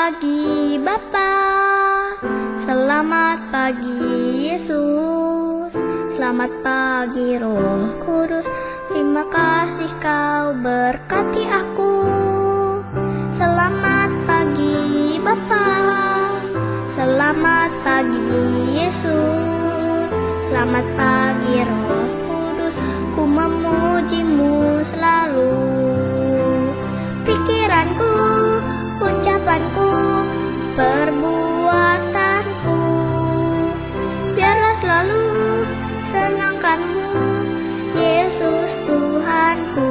pagi Bapa, selamat pagi Yesus, selamat pagi Roh Kudus. Terima kasih kau berkati aku. Selamat pagi Bapa, selamat pagi Yesus, selamat pagi Roh Kudus. Ku memujimu selalu. Pikiranku, ucapanku, perbuatanku, biarlah selalu senangkanmu, Yesus Tuhanku.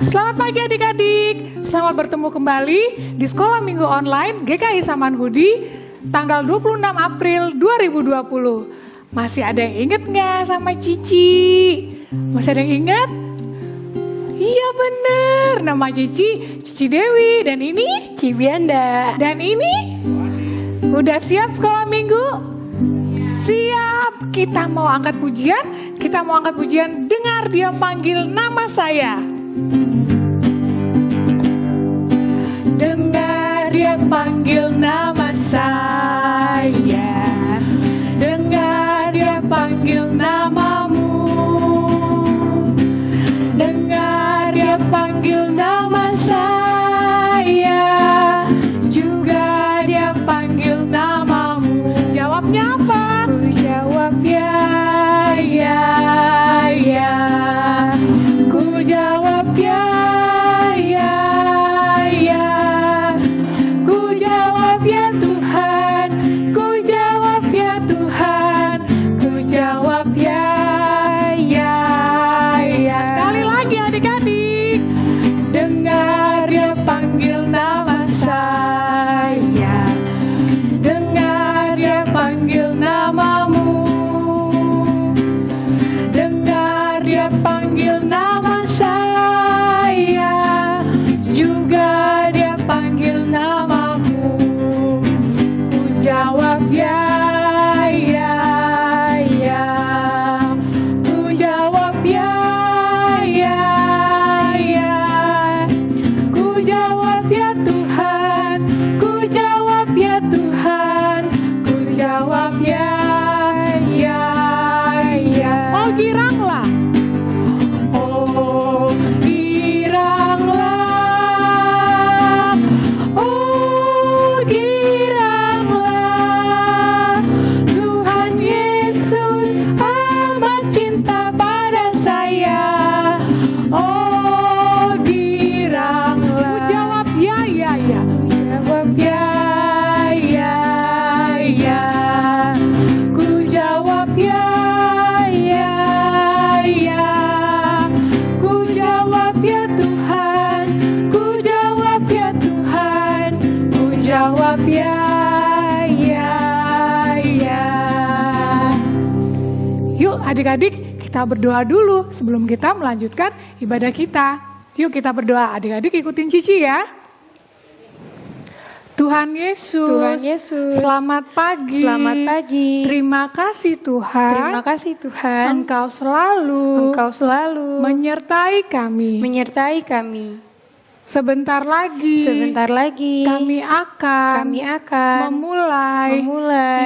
Selamat pagi adik-adik, selamat bertemu kembali di Sekolah Minggu Online GKI Samanhudi tanggal 26 April 2020. Masih ada yang inget gak sama Cici? Masih ada yang inget? Iya bener, nama Cici Dewi, dan ini Cibianda. Dan ini udah siap sekolah minggu? Siap, kita mau angkat pujian. Dengar Dia panggil nama saya. Dengar Dia panggil nama saya, dengar Dia panggil namamu, dengar Dia panggil nama saya, juga Dia panggil namamu. Jawabnya apa? Ku jawab ya, ya, ya. Ku jawab ya, ya, ya. Ku jawab ya Tuhan, ku jawab ya Tuhan, ku jawab ya, ya, ya. Sekali lagi adik-adik, dengar Dia panggil nama saya, dengar Dia panggil namamu, dengar Dia panggil nama saya, juga Dia panggil namamu. Ku jawab ya, ya, ya. Ku jawab ya, ya, ya. Ku jawab ya Tuhan, ku jawab ya Tuhan, ku jawab ya, ya, ya. Oh giranglah, oh giranglah, oh giranglah. Tuhan Yesus amat cinta pada saya. Oh giranglah. Ku jawab ya, ya, ya. Jawab ya, ya, ya. Ku jawab ya, ya, ya. Ku jawab ya Tuhan, ku jawab ya Tuhan, ku jawab ya, ya, ya. Yuk adik-adik, kita berdoa dulu sebelum kita melanjutkan ibadah kita. Yuk kita berdoa, adik-adik ikutin Cici ya. Tuhan Yesus, Tuhan Yesus, selamat pagi. Selamat pagi. Terima kasih Tuhan. Terima kasih Tuhan. Engkau selalu menyertai kami. menyertai kami. Sebentar lagi kami akan memulai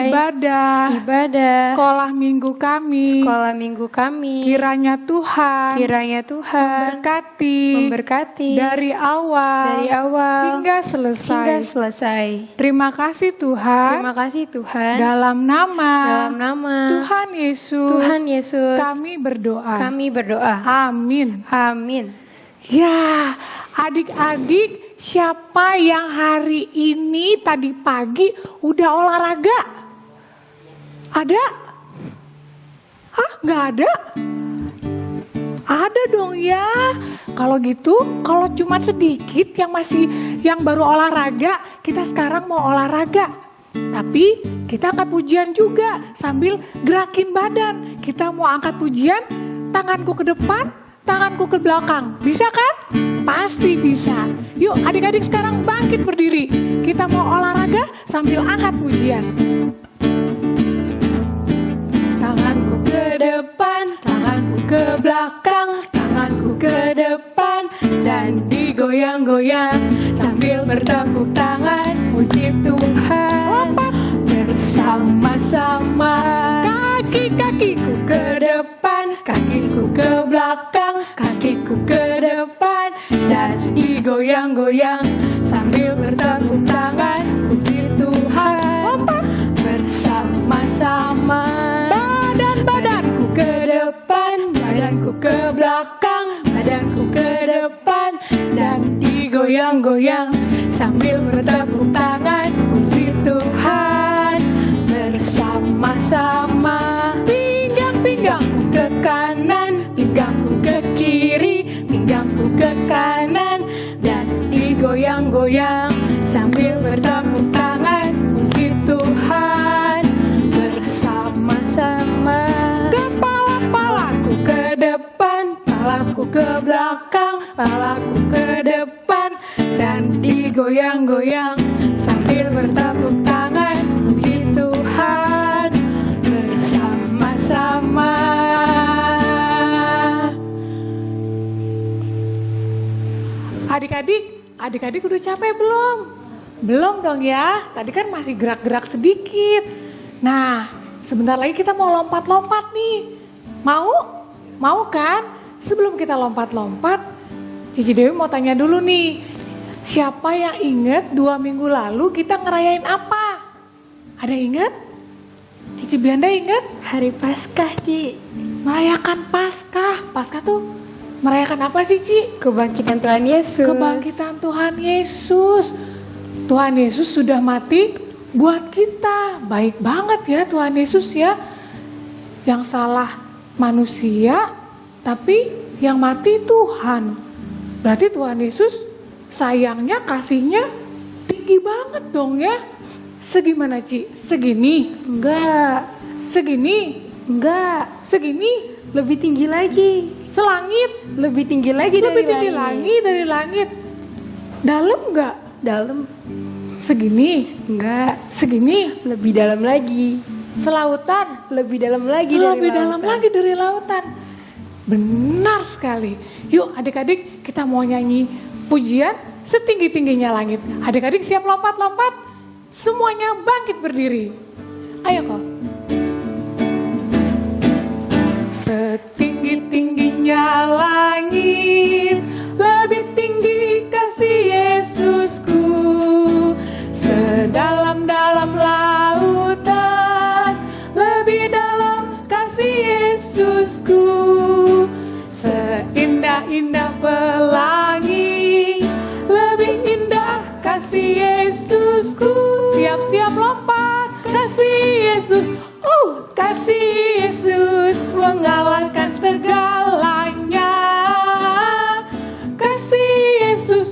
ibadah sekolah minggu kami. Kiranya Tuhan memberkati dari awal hingga selesai. Terima kasih Tuhan. Dalam nama Tuhan Yesus kami berdoa. Amin. Ya, adik-adik, siapa yang hari ini tadi pagi udah olahraga? Ada? Nggak ada? Ada dong ya. Kalau gitu, kalau cuma sedikit yang baru olahraga, kita sekarang mau olahraga. Tapi kita angkat pujian juga sambil gerakin badan. Kita mau angkat pujian, tanganku ke depan, tanganku ke belakang. Bisa kan? Pasti bisa. Yuk adik-adik sekarang bangkit berdiri. Kita mau olahraga sambil angkat pujian. depan, tanganku ke belakang, tanganku ke depan, dan digoyang-goyang sambil bertepuk tangan, puji Tuhan. Bersama-sama, kaki-kakiku ke depan, kakiku ke belakang, kakiku ke depan, dan digoyang-goyang sambil bertepuk tangan, puji Tuhan. Bersama-sama, badanku ke depan, badanku ke belakang, badanku ke depan, dan digoyang-goyang sambil bertepuk tangan, puji Tuhan. Bersama-sama, pinggangku ke kanan, pinggangku ke kiri, pinggangku ke kanan, dan digoyang-goyang sambil bertepuk tangan, puji Tuhan. Bersama-sama, kepala-palaku ke depan, palaku ke belakang, palaku ke depan, dan digoyang-goyang sambil bertepuk tangan, puji Tuhan. Bersama-sama. Adik-adik udah capek belum? Belum dong ya, tadi kan masih gerak-gerak sedikit. Nah, sebentar lagi kita mau lompat-lompat nih. Mau? Mau kan? Sebelum kita lompat-lompat, Cici Dewi mau tanya dulu nih. Siapa yang ingat 2 minggu lalu kita ngerayain apa? Ada ingat? Cici Bianda ingat? Hari Paskah, Ci. Merayakan Paskah. Paskah tuh merayakan apa sih, Ci? Kebangkitan Tuhan Yesus. Kebangkitan Tuhan Yesus. Tuhan Yesus sudah mati buat kita. Baik banget ya Tuhan Yesus ya. Yang salah manusia, tapi yang mati Tuhan. Berarti Tuhan Yesus sayangnya, kasihnya tinggi banget dong ya. Segimana Ci? Segini? Enggak. Segini? Enggak. Segini? Lebih tinggi lagi. Selangit? Lebih tinggi lagi Lebih dari tinggi langit. lagi dari langit. Dalam enggak? Dalam. Segini? Enggak. Segini? Lebih dalam lagi. Selautan? Lebih dalam lagi dari Lebih dalam lautan. lagi dari lautan. Benar sekali. Yuk adik-adik, kita mau nyanyi pujian setinggi-tingginya langit. Adik-adik siap lompat-lompat? Semuanya bangkit berdiri. Ayo kok. Setinggi-tingginya langit, lebih tinggi kasih Yesusku. Sedalam-dalam lautan, lebih dalam kasih Yesusku. Seindah-indah pelangi, lebih indah kasih Yesusku. Siap-siap lompat, kasih Yesus. Kasih Yesus mengalahkan segalanya. Kasih Yesus,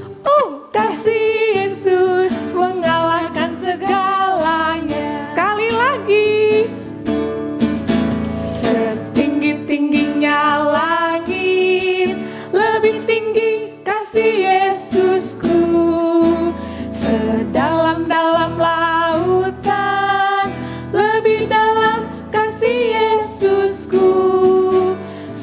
kasih Yesus mengalahkan segalanya. Sekali lagi. Setinggi-tingginya langit, lebih tinggi kasih Yesusku. Sedalam-dalam lautan, lebih dalam kasih Yesusku.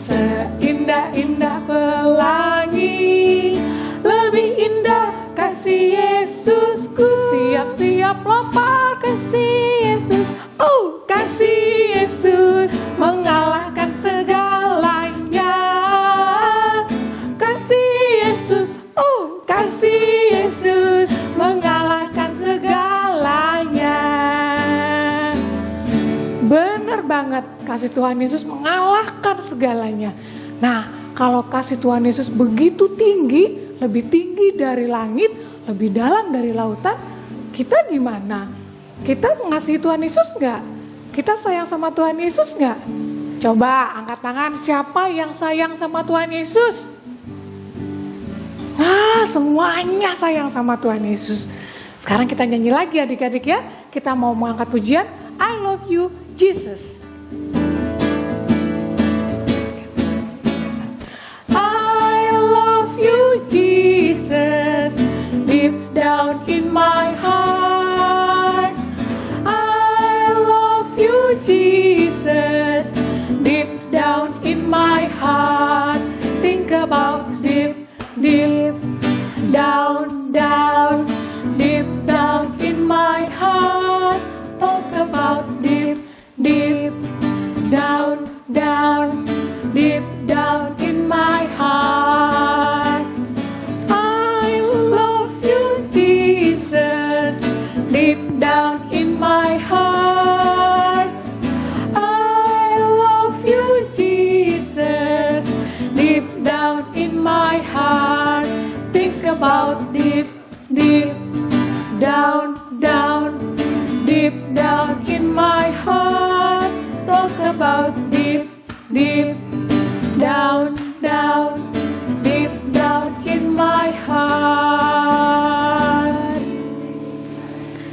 Seindah-indah pelangi, lebih indah kasih Yesusku. Siap-siap lompat, kasih Yesus. Kasih Yesus mengalahkan segalanya. Kasih Yesus, kasih Yesus mengalahkan segalanya. Bener banget, kasih Tuhan Yesus mengalahkan segalanya. Nah, kalau kasih Tuhan Yesus begitu tinggi, lebih tinggi dari langit, lebih dalam dari lautan, kita gimana? Kita mengasihi Tuhan Yesus enggak? Kita sayang sama Tuhan Yesus enggak? Coba angkat tangan, siapa yang sayang sama Tuhan Yesus? Semuanya sayang sama Tuhan Yesus. Sekarang kita nyanyi lagi adik-adik ya. Kita mau mengangkat pujian I love you Jesus. I love you Jesus, deep down in my heart. I love you Jesus, deep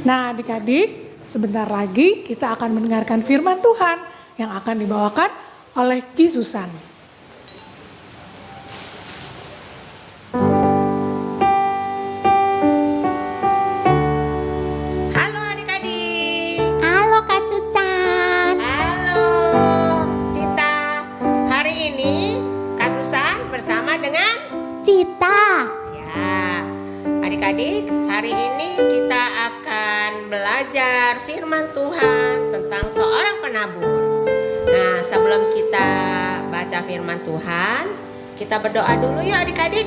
Nah, adik-adik, sebentar lagi kita akan mendengarkan firman Tuhan yang akan dibawakan oleh Ci Susan. Halo adik-adik. Halo Kak Cucan. Halo Cita. Hari ini Kak Susan bersama dengan Cita. ya. Adik-adik, hari ini kita akan belajar firman Tuhan tentang seorang penabur. Nah, sebelum kita baca firman Tuhan, kita berdoa dulu yuk adik-adik.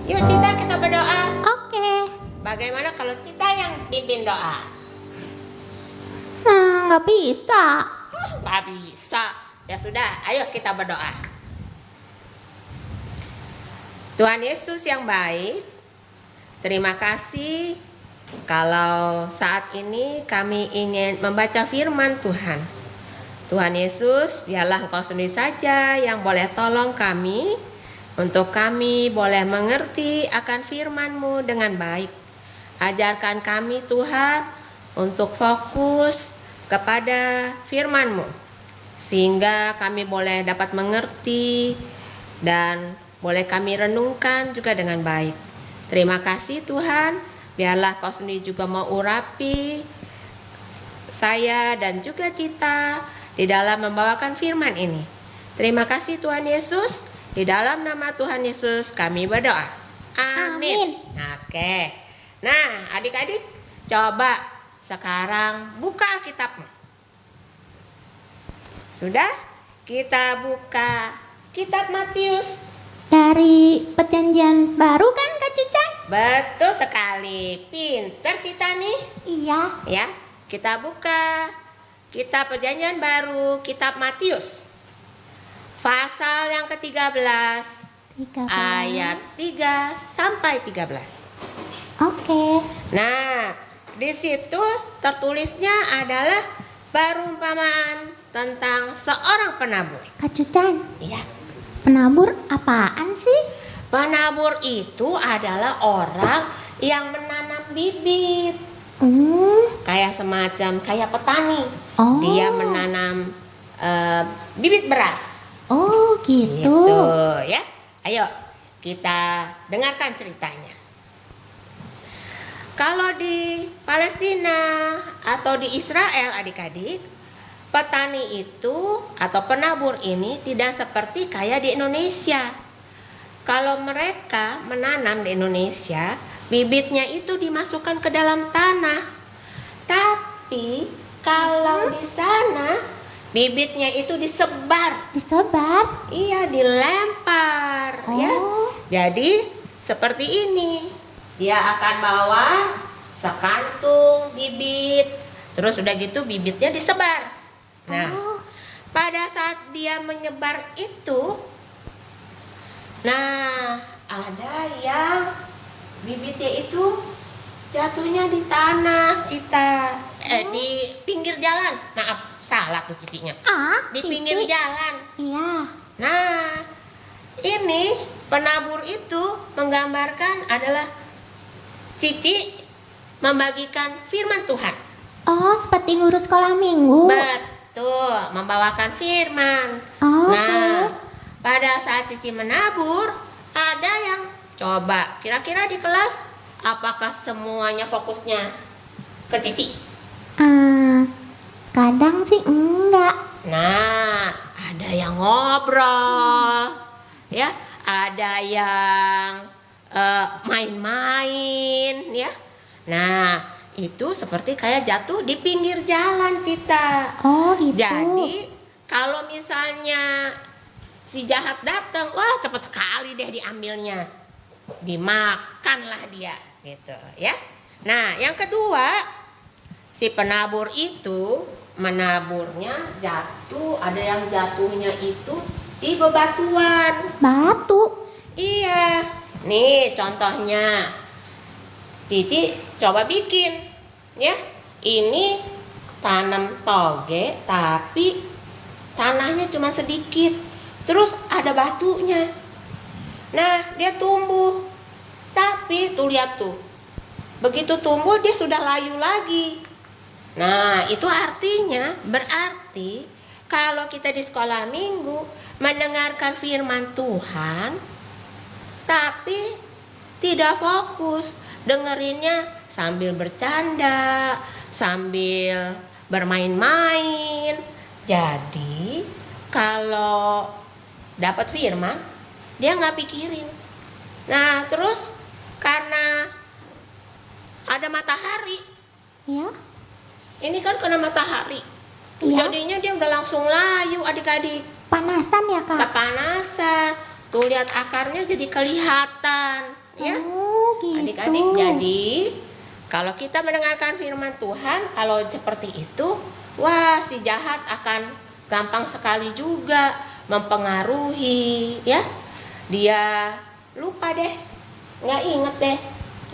Yuk Cita, kita berdoa. Oke. Bagaimana kalau Cita yang pimpin doa? Nah, nggak bisa. Gak bisa. Ya sudah, ayo kita berdoa. Tuhan Yesus yang baik, terima kasih kalau saat ini kami ingin membaca firman Tuhan. Tuhan Yesus, biarlah Engkau sendiri saja yang boleh tolong kami, untuk kami boleh mengerti akan firman-Mu dengan baik. Ajarkan kami Tuhan untuk fokus kepada firman-Mu, sehingga kami boleh dapat mengerti dan boleh kami renungkan juga dengan baik. Terima kasih Tuhan, biarlah Kau sendiri juga mengurapi saya dan juga Cita di dalam membawakan firman ini. Terima kasih Tuhan Yesus, di dalam nama Tuhan Yesus kami berdoa. Amin. Oke. Nah, adik-adik, coba sekarang buka Alkitabmu. Sudah? Kita buka kitab Matius. Dari perjanjian baru kan Kak Cucan? Betul sekali. Pinter Cita nih. Iya. Ya, kita buka kitab perjanjian baru, kitab Matius. Pasal yang ke-13 13. ayat 3 sampai 13. Oke. Nah, di situ tertulisnya adalah perumpamaan tentang seorang penabur. Kak Cucan, Iya. penabur apaan sih? Penabur itu adalah orang yang menanam bibit. Kayak semacam kayak petani. Oh. Dia menanam bibit beras. Oh, gitu. Gitu ya. Ayo kita dengarkan ceritanya. Kalau di Palestina atau di Israel adik-adik, petani itu atau penabur ini tidak seperti kayak di Indonesia. Kalau mereka menanam di Indonesia, bibitnya itu dimasukkan ke dalam tanah. Tapi kalau di sana bibitnya itu disebar. Disebar? Iya, dilempar ya. Oh. Jadi seperti ini. Dia akan bawa sekantung bibit. Terus udah gitu bibitnya disebar. Nah, pada saat dia menyebar itu, nah, ada yang bibitnya itu jatuhnya di tanah, Cita. Di pinggir jalan. Maaf, salah tuh cicinya. Di pinggir Cici. jalan. Iya. Nah, ini penabur itu menggambarkan adalah Cici membagikan firman Tuhan. Oh, seperti guru sekolah minggu. Betul, membawakan firman. Oh, Nah, pada saat Cici menabur, ada yang coba kira-kira di kelas apakah semuanya fokusnya ke Cici? Kadang sih enggak. Nah, ada yang ngobrol, ya, ada yang main-main, ya. Nah, itu seperti kayak jatuh di pinggir jalan, Cita. Oh, gitu. Jadi, kalau misalnya si jahat datang, wah cepat sekali deh diambilnya, dimakanlah dia, gitu, ya. Nah, yang kedua, si penabur itu menaburnya jatuh, ada yang jatuhnya itu di bebatuan. Batu. Iya, nih contohnya. Cici coba bikin, ya. Ini tanam toge, tapi tanahnya cuma sedikit. Terus ada batunya. Nah, dia tumbuh. Tapi tuh lihat tuh, begitu tumbuh dia sudah layu lagi. Nah, itu artinya berarti kalau kita di sekolah minggu mendengarkan firman Tuhan tapi tidak fokus, dengerinnya sambil bercanda, sambil bermain-main. Jadi kalau dapat firman dia nggak pikirin. Nah, terus karena ada matahari, Ya. ini kan kena matahari, Iya. jadinya dia udah langsung layu adik-adik. Panasan ya, Kak? Kepanasan, tuh lihat akarnya jadi kelihatan, ya. Oh, gitu. Adik-adik, jadi kalau kita mendengarkan firman Tuhan, kalau seperti itu, wah si jahat akan gampang sekali juga mempengaruhi, ya. Dia lupa deh, nggak inget deh,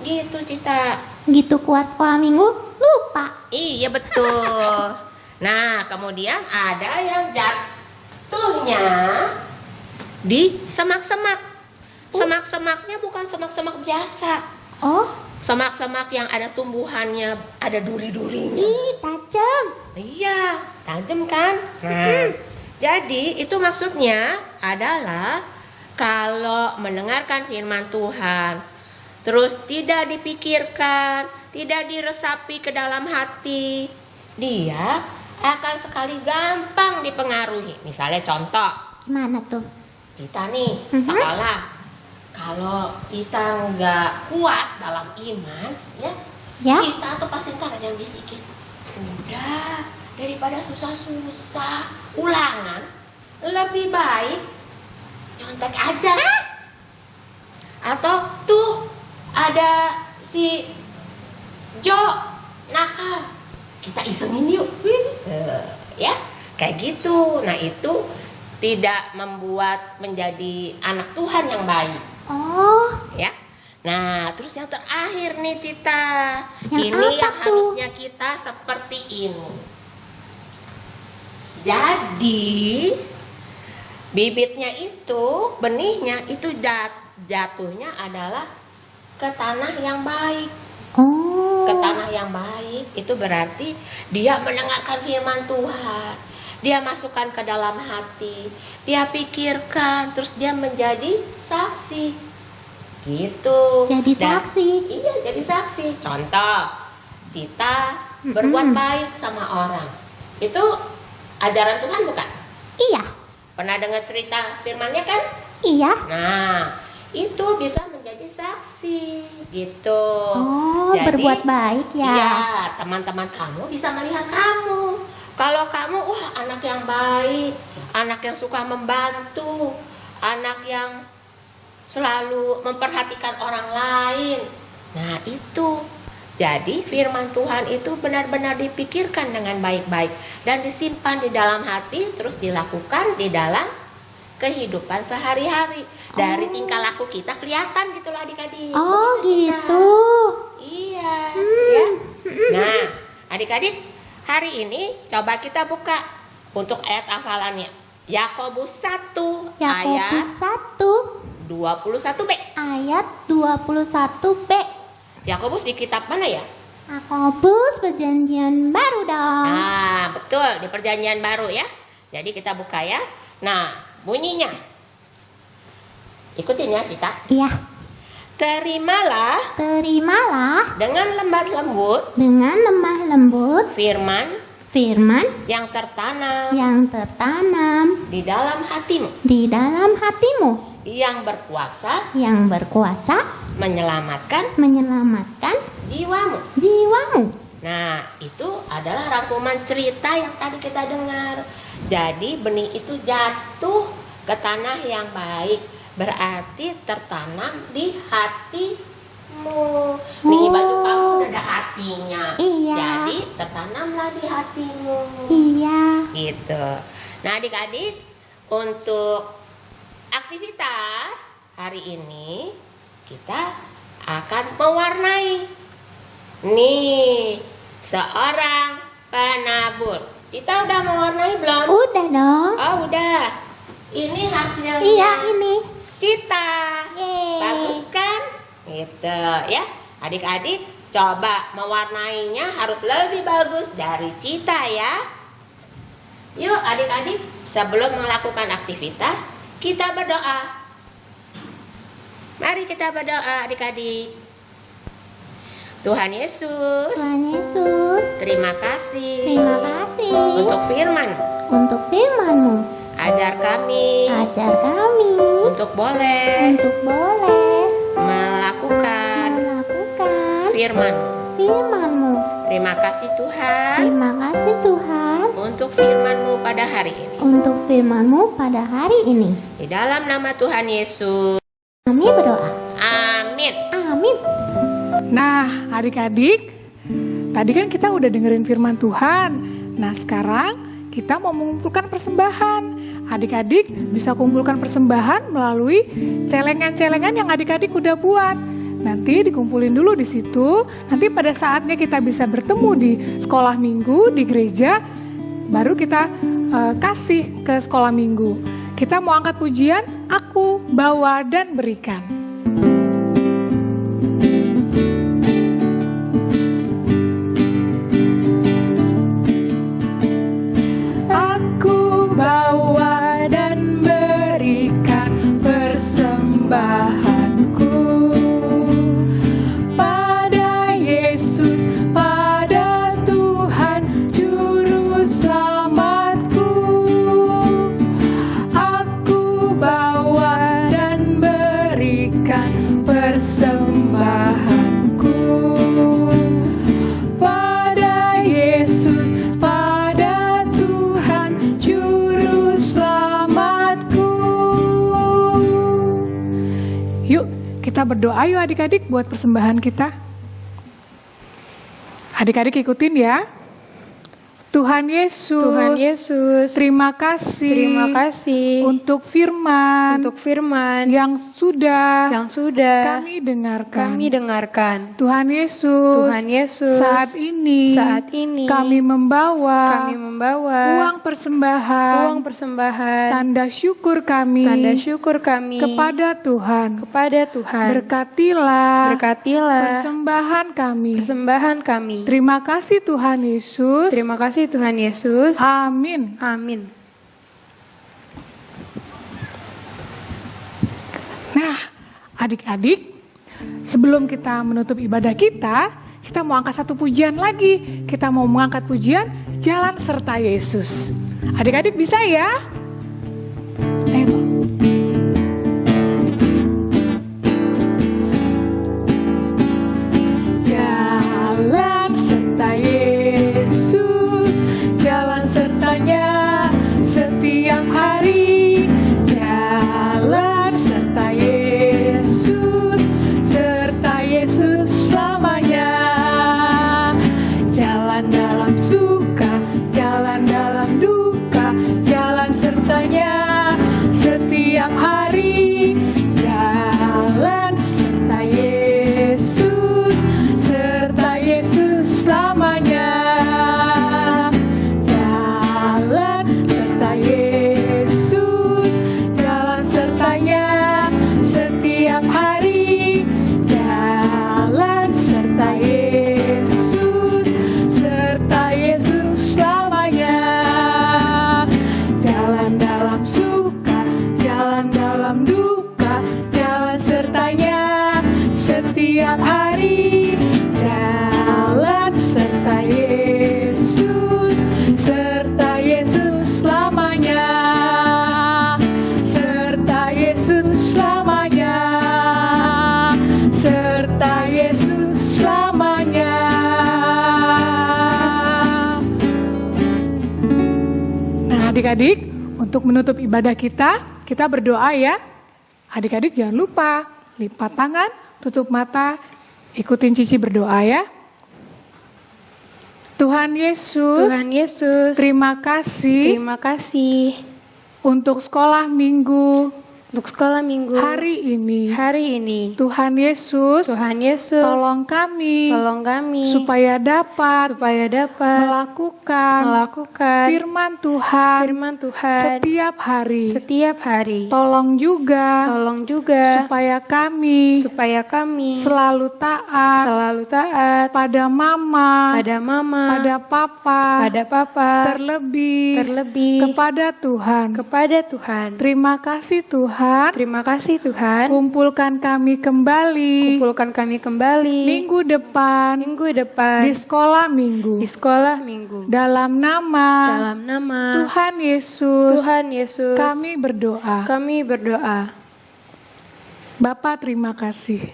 gitu Cita. Gitu keluar sekolah minggu, lupa. Iya betul. Nah, kemudian ada yang jatuhnya di semak-semak. Semak-semaknya bukan semak-semak biasa. Oh, Semak-semak yang ada tumbuhannya, ada duri-durinya. ih, tajam. Iya, tajam kan? Nah, jadi itu maksudnya adalah kalau mendengarkan firman Tuhan, terus tidak dipikirkan, tidak diresapi ke dalam hati, dia akan sekali gampang dipengaruhi. Misalnya contoh, Gimana tuh? Cita nih Mhm. sekolah, kalau Cita nggak kuat dalam iman, ya, Ya? Cita tuh pasti ntar ada yang bisikin, udah daripada susah-susah ulangan, lebih baik nyontek aja. Atau tuh ada si Jo nakal, kita isengin yuk. Ya, kayak gitu. Nah, itu tidak membuat menjadi anak Tuhan yang baik, Oh, ya. Nah, terus yang terakhir nih Cita, Yang ini apa yang tuh? harusnya kita seperti ini. Jadi bibitnya itu, benihnya itu jatuhnya adalah ke tanah yang baik. oh. Ke tanah yang baik itu berarti dia mendengarkan firman Tuhan, dia masukkan ke dalam hati, dia pikirkan, terus dia menjadi saksi, gitu. Jadi Dan- saksi. Iya, jadi saksi. Contoh, Cita berbuat baik sama orang, itu ajaran Tuhan bukan? Iya, Pernah dengar cerita firmannya kan? iya. Nah, itu bisa menjadi saksi, gitu. Oh, Jadi, berbuat baik ya. Iya, teman-teman kamu bisa melihat kamu. Kalau kamu, wah anak yang baik, anak yang suka membantu, anak yang selalu memperhatikan orang lain. Nah, itu. Jadi firman Tuhan itu benar-benar dipikirkan dengan baik-baik dan disimpan di dalam hati, terus dilakukan di dalam kehidupan sehari-hari. Dari tingkah laku kita kelihatan gitu loh adik-adik. Oh, Begitu, Cita. gitu. Iya, ya. Nah, adik-adik, hari ini coba kita buka untuk ayat hafalannya. Yakobus 1 Yakobus ayat 1 21b. ayat 21b. Yakobus di kitab mana ya? Yakobus perjanjian baru dong. Nah, betul, di perjanjian baru ya. Jadi kita buka ya. Nah, bunyinya. Ikutin ya, Cita. Iya, Terimalah terimalah dengan lemah lembut dengan lemah lembut firman firman yang tertanam yang tertanam di dalam hatimu, di dalam hatimu, yang berkuasa yang berkuasa menyelamatkan menyelamatkan jiwamu. jiwamu. Nah, itu adalah rangkuman cerita yang tadi kita dengar. Jadi benih itu jatuh ke tanah yang baik, berarti tertanam di hatimu. Nih, baju kamu udah ada hatinya. Iya. Jadi tertanamlah di hatimu. Iya. Gitu. Nah, adik-adik, untuk aktivitas hari ini kita akan mewarnai nih seorang penabur. Cita udah mewarnai belum? Udah dong. Oh, udah. Ini hasilnya. Iya, ini. Cita. Yeay. Bagus kan? Gitu ya. Adik-adik, Coba mewarnainya harus lebih bagus dari Cita ya. Yuk adik-adik, sebelum melakukan aktivitas, kita berdoa. Mari kita berdoa adik-adik. Tuhan Yesus, Tuhan Yesus, terima kasih terima kasih untuk firman. untuk firman-Mu. Ajar kami Ajar kami untuk boleh untuk boleh melakukan melakukan firman. firman-Mu. Terima kasih Tuhan Terima kasih Tuhan untuk firman-Mu pada hari ini. untuk firman-Mu pada hari ini. Di dalam nama Tuhan Yesus. Kami berdoa. Amin. Amin. Nah, adik-adik, tadi kan kita udah dengerin firman Tuhan. Nah, sekarang kita mau mengumpulkan persembahan. Adik-adik bisa kumpulkan persembahan melalui celengan-celengan yang adik-adik udah buat. Nanti dikumpulin dulu di situ. Nanti pada saatnya kita bisa bertemu di sekolah minggu di gereja, baru kita kasih ke sekolah minggu. Kita mau angkat pujian, aku bawa dan berikan. Aku bawa dan berikan persembahanku pada Yesus, pada Tuhan Juru Selamatku. Aku bawa dan berikan persembahanku pada Yesus, pada Tuhan Juru Selamatku. Yuk, kita berdoa yuk adik-adik buat persembahan kita. Adik-adik ikutin ya. Tuhan Yesus, Tuhan Yesus, terima kasih untuk firman yang sudah kami dengarkan. Tuhan Yesus, saat ini kami membawa uang persembahan tanda syukur kami kepada Tuhan. Berkatilah persembahan kami. Terima kasih Tuhan Yesus. Amin. Nah, adik-adik, sebelum kita menutup ibadah kita mau angkat satu pujian lagi. Kita mau mengangkat pujian Jalan Serta Yesus. Adik-adik bisa ya? Ayo. Jalan serta Yesus, jalan sertanya setiap hari. Jalan serta Yesus, serta Yesus selamanya. Jalan dalam suka, jalan dalam duka, jalan sertanya setiap hari. Jalan serta Yesus, serta Yesus selamanya. Jalan serta Yesus, jalan sertanya setiap hari. Jalan serta Yesus, serta Yesus selamanya. Jalan dalam suka, jalan dalam duka, jalan sertanya setiap hari. Jalan serta Yesus, serta Yesus selamanya. Serta Yesus selamanya. Serta Yesus selamanya. Nah, adik-adik, untuk menutup ibadah kita berdoa ya. Adik-adik jangan lupa lipat tangan, tutup mata, ikutin Cici berdoa ya. Tuhan Yesus, terima kasih untuk sekolah minggu Untuk sekolah minggu hari ini. hari ini. Tuhan Yesus, Tuhan Yesus, tolong kami supaya dapat melakukan firman Tuhan setiap hari. Tolong juga supaya kami selalu taat pada mama, pada papa, terlebih kepada Tuhan. Terima kasih Tuhan. Kumpulkan kami kembali minggu depan di sekolah minggu. Dalam nama Tuhan Yesus kami berdoa. Bapa, terima kasih.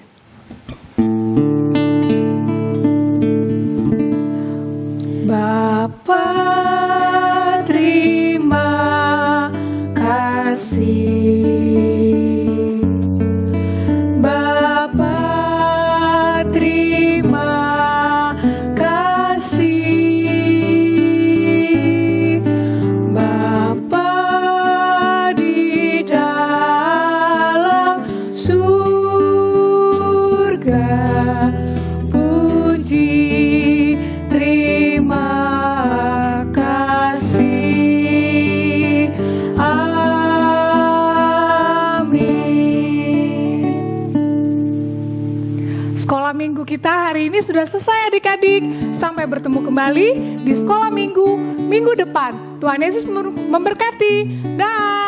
Bapa, terima kasih. Bapa, terima kasih. Bapa di dalam surga, puji terima kasih. Amin. Sekolah minggu kita hari ini sudah selesai adik-adik. Sampai bertemu kembali di sekolah minggu depan. Tuhan Yesus memberkati. Dah.